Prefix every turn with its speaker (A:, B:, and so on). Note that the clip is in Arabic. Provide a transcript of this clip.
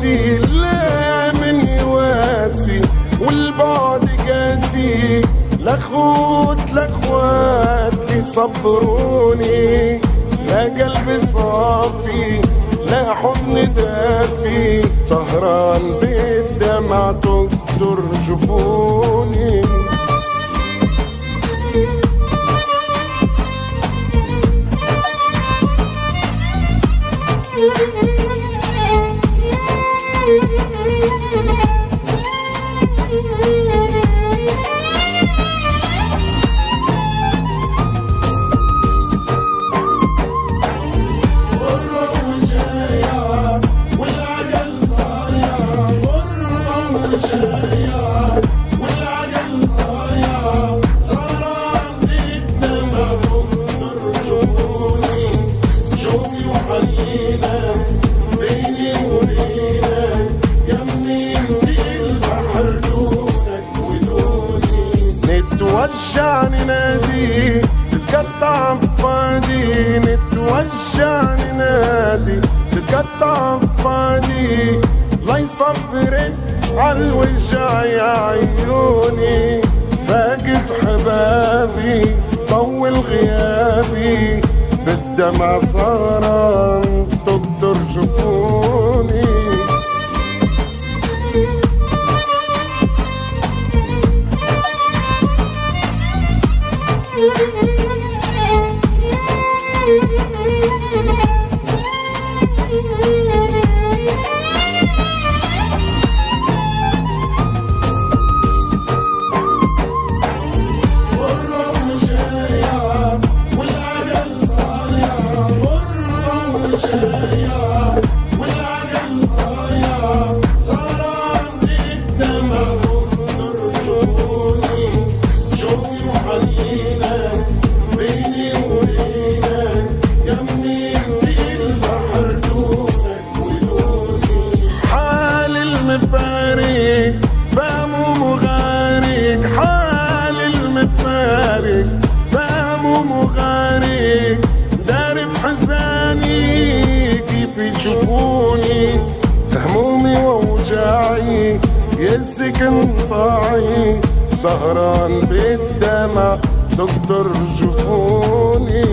A: قاسي لا من يواسي والبعد قاسي، لاخوت لاخوات لي صبروني، لا قلبي صافي لا حضن دافي، سهران بالدمع تقدر جفوني. نتوجع ننادي تتقطع بفادي، نتوجع ننادي تتقطع بفادي، لا يصبرك عالوجع يا عيوني، فاقد حبابي طول غيابي، بالدمع سهران تقدر جفوني. فهمه مغارق حال المفارق، فهمه مغارق داري في حزاني كيف يشوفوني، همومي ووجاعي يهزك انطاعي، سهران بالدمع تقدر جفوني.